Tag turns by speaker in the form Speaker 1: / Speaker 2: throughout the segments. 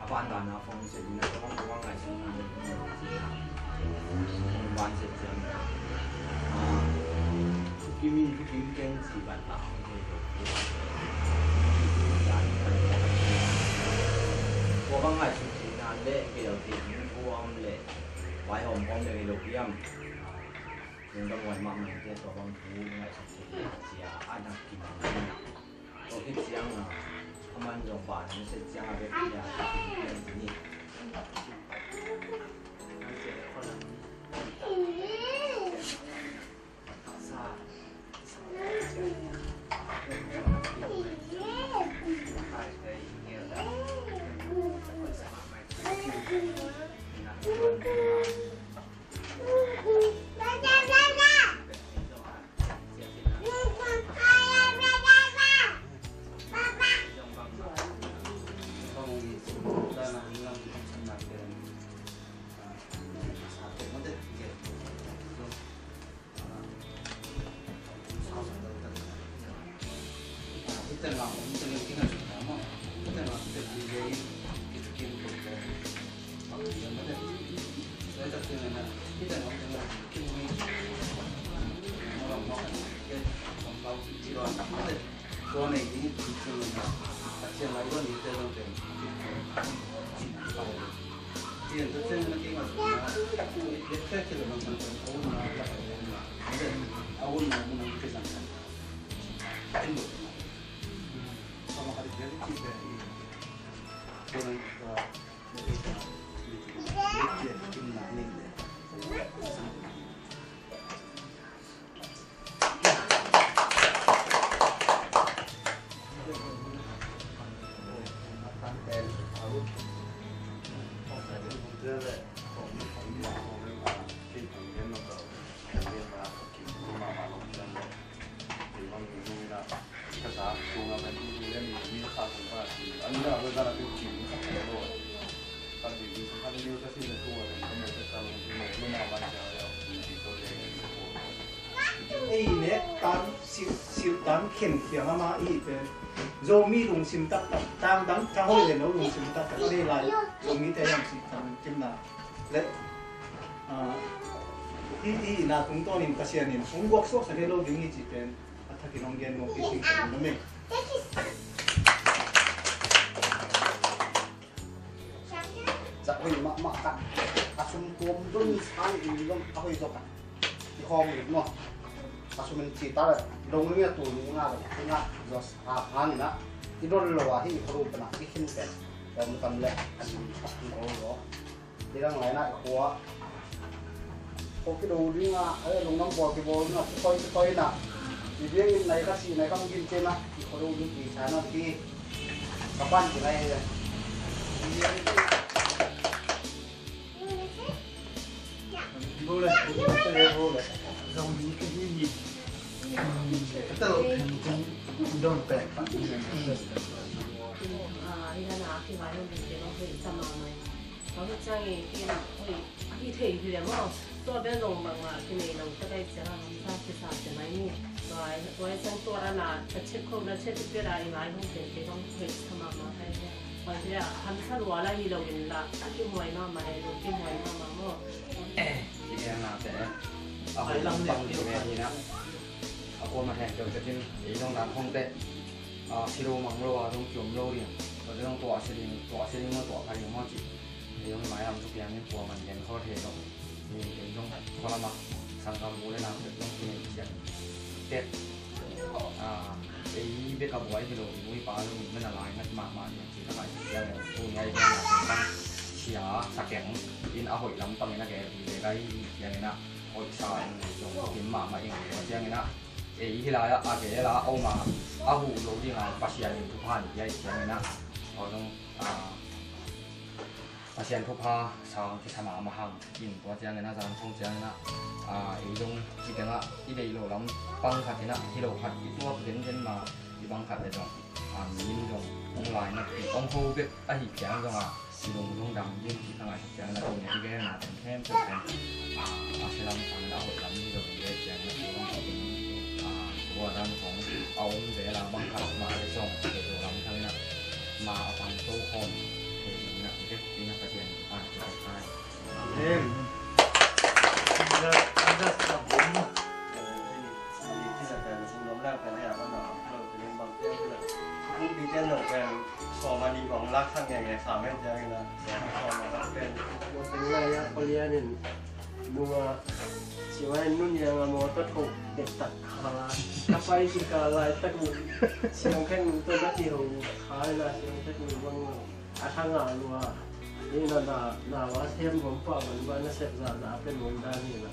Speaker 1: 翻蛋啊，放食然後講藝術啊，玩食啫。見面點驚自不打我講藝術展覽咧，佢就點講咧？擺紅講嘅錄音，用得為乜嘢嘅？所講古藝術展是啊，按下見面，我去講啊。他們用把人是加的比較便宜。
Speaker 2: khiển khiển mà ít rồi mi dùng sim tắt tắt đang đắng trong hơi để nó dùng sim tắt tắt đây lại rồi mi thấy làm gì làm chim nào đấy thì là chúng tôi nên cái này không có số sẽ lâu đứng như chỉ tên thật thì nông dân một cái tình cảm của mình
Speaker 3: จะไปมากันอาชุมกลมรุ่นช้างอีรุ่นเอาไปจบกันที่คลองอีกเนาะอาชุมมันจีตาเลยลงเรือตัวนี้ง่ายเลยง่ายจะหานี่นะที่รุ่นเราที่ครูเป็นที่ขึ้นเป็นแต่มันทำเลยอันนี้ที่เราหรอที่ตั้งหลายนัดหัวพวกที่ดูนี่ง่ายลงน้ำบ่อที่บ่อนี่ค่อยๆนะที่เรื่องในก็สีในก็กินเจนะที่เขาดูนี่ที่ใช้นั่นที่กระปั้นที่ไหนเลยรู้เลยรู้เลยเรามีแค่ที่ยิงแต่เราโดนแปลกปะ
Speaker 4: อีนั่นนะที่ว่าเราเป็นเด็กเราเคยจำมาไหมเราจะจังอีที่น่ะเฮ้ยที่เที่ยวอยู่แล้วว่าตัวเป็นลงบางว่าที่นี่เราจะได้เจอเราทราบภาษาจะไหนนี่ว่าฉันตัวนั้นน่ะจะเช็คคนจะเช็คที่อะไรมาให้เราเป็นเด็กเราเคยทำมาให้เนี่ยว่าจะทำสรุปอะไรที่เราเป็นละที่มวยน้องมาให้เราที่มวยน้องมาเมื่อ
Speaker 1: ที่นี่นะแต่เอาไปลำฟังที่แม่นี่นะเอาคนมาแทนเดี๋ยวจะกินไอ้ต้องน้ำห้องเตะชิโร่มังโร่ต้องจุ่มโร่เนี่ยเราจะต้องตัวเชลิงเมื่อตัวใครยังมั่นจิไอ้ต้องหมายทำทุกอย่างนี่ตัวมันยังข้อเทตรงนี่ต้องคนละมาสังกัดบูได้น้ำเสร็จต้องกินเสียงเตะไอ้เบ็ดกับไว้ที่เราไม่ปลาเราไม่ละลายมันมาเนี่ยที่ละลายเสียงตัวใหญ่เนี่ยตั้งเชียสักแข็งอินเอาหอยลำตั้งนี่นะแกที่ได้อย่างนี้นะหอยสายลงกินมาเองอย่างนี้นะไอ้ที่ละแกละเอามาเอาหูเราที่งานปัสยานิทุพานใหญ่อย่างนี้นะเราต้องปัสยานทุพาสาวที่ทำมาหังกินตัวอย่างนี้นะจานทงอย่างนี้นะไอ้ตรงที่เป็นละที่ได้เราลำปังขัดนี่นะที่เราขัดอีตัวเป็นมาที่บังขัดได้ตรงมีตรงองลายนะต้องโฮเบกไอ้หิแข็งตรงที่ลงดำยิ่งที่ทางไหนแข็งแล้วตรงนี้ที่แกน่าเป็นแค่เป็นอาชีพลำสั่งแล้วลำที่เราเป็นแข็งแล้วที่ต้องเป็นตัวด้านของเอาเวลาบังคับมาได้ส่งเกี่ยวกับลำทั้งนั้นมาเอาฟังโต้คอมเห็นนะ
Speaker 2: em ada sabun
Speaker 5: ดีเจนหนุ่มเป็นสอมาดีของรักทั้งอย่างไงสามเมตรยังไงนะสอมาเป็น
Speaker 6: เป็นไงอะเขาเรียนนัวสิว่านุ่นยังมอตะกุกเด็กตัดขาถ้าไปสิกาลายตะกุกเสียงแค่ตัวนักที่เราขายนะเสียงแค่ตัวบางอาทางงานว่านี่น่าว่าเทียมผมป่ามันว่าน่าเสพสารเป็นวงด้านนี่นะ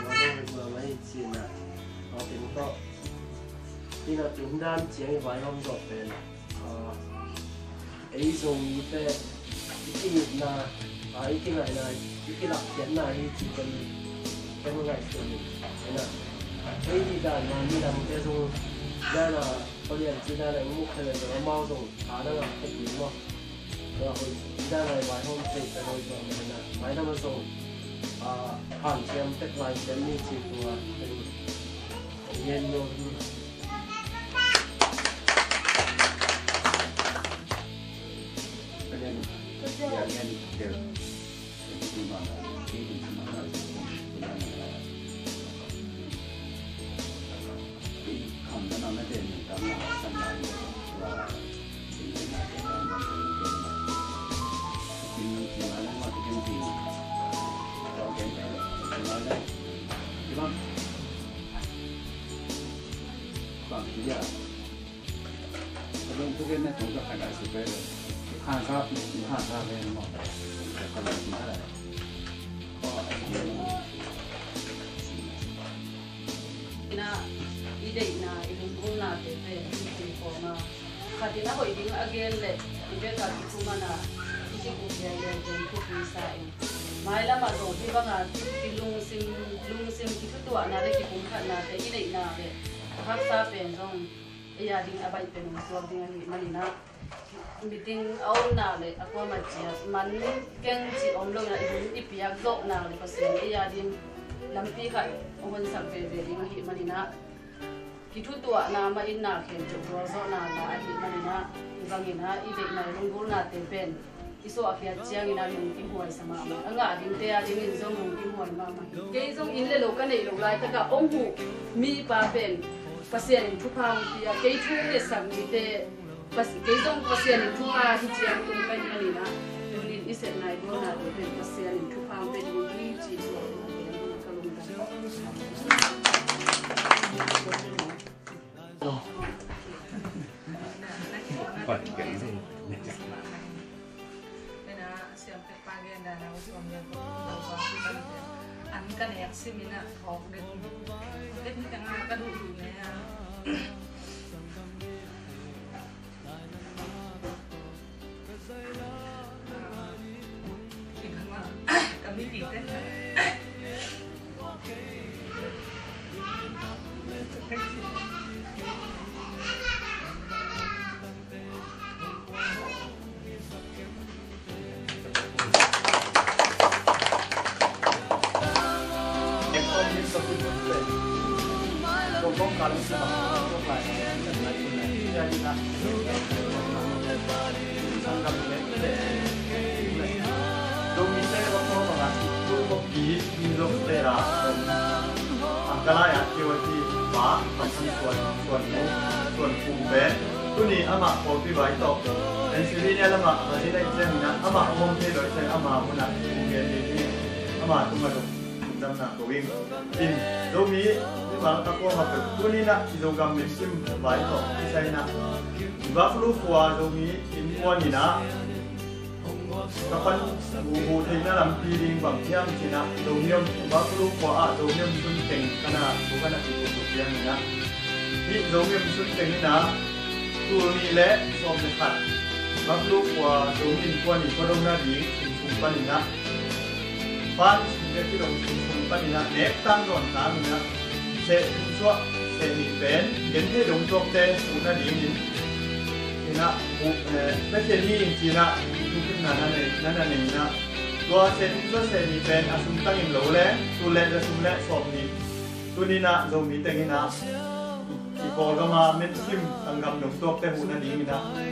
Speaker 6: ว่าต้องเป็นว่าไม่จีนนะเราเป็นก็ที่น่าถึงด้านเสียงไว้ห้องจบเป็นไอ้ทรงนี้แต่ที่นี่นะไอ้ที่ไหนนะที่หลักเขียนนะที่เป็นไงตัวนี้นะไอ้ที่ด้านนั้นที่ทำแค่ทรงด้านเขาเรียนที่ด้านอะไรมุกเลยแต่ว่าเมาทรงขาด้านหลังเป็นหญิงว่าเราด้านอะไรไว้ห้องติดแต่โดยตัวมันนะไว้ทำมาทรงผ่านเทียมเต็กลายเทียมนี่จีตัวเป็นเย็นโยน
Speaker 7: Yang dia di mana ini di mana di kamu nama dia ni kamu sama lah ini nak ini di mana macam ni kalau kita di mana di mana bang dia belum tu kan tu dah ada super hàng sao hàng sao về nó còn lại mà lại
Speaker 8: na idei na ilungkung na te ko na katina ko iding again le ibe ka kuma na isi ko ya ya den ko sa mai la ma do bi ba nga lung sim ki tu na le ki kum kha na te idei na le hak sa pen jong ya ding abai pen so ding ani malina meeting aun na le akwa ma chia man keng chi om lo na ipiak zo na le pasen ya din lampi kha on sak ve ve ding hi manina ki thu tua na ma in na khen chu ro zo na na hi manina ibangina ide na lungul na te pen iso akhia chiang ina lung ki huai sama ma anga ding te a ding in zo lung ki huai ma ma ke zong in le lo ka nei lo lai ta ka ong hu mi pa pen pasen in thu phang pia ke thu le sang mi te pas keizong pasien in thupa hi chiang tum pai ani na tunin iset nai do na do pen pasien in thupa pe ni hi chi so na kalung
Speaker 7: do Pak cái gì
Speaker 9: Pena siempre paguen dan aku suami aku an kan ya semina of det ni tengah kan dulunya kami tidak
Speaker 2: Kong kalau sama kong lain dan lain-lain jadi nak sangat baik. Dong kita kalau mau makan itu kopi minum tera. Angkala ya kiwati ba pasang suan kumben. Tu ni ama kopi baik tu. Dan sini ni lama masih ada ikan ni. Ama umum ni doa saya ama muna kumben ni. Ama tu macam dalam nak kawin. In domi bang aku makan tu ni nak izogam mesim baik tu. Saya nak buffalo kuah domi impuan ni nak. Kapan bubu tinggal dalam piring bang tiang cina domium buffalo kuah domium sunting karena bukan nak ibu tiang ni nak. Ni domium sunting ni nak tu ni le som dekat. Buffalo kuah domium kuah ni kalau nak di sumpan ni nak. Pan jadi dong sumpan ni nak. Nek tang don tang ni nak. Se suak se ni pen gente dong tok teh una di ni. Cina macam ni cina mungkin nana ni na. Dua se ni pen asum tangin lo le. Tu le asum le som ni. Tu ni na zombie tengin na. Iko gama men kim tanggam dong tok teh una di ni na.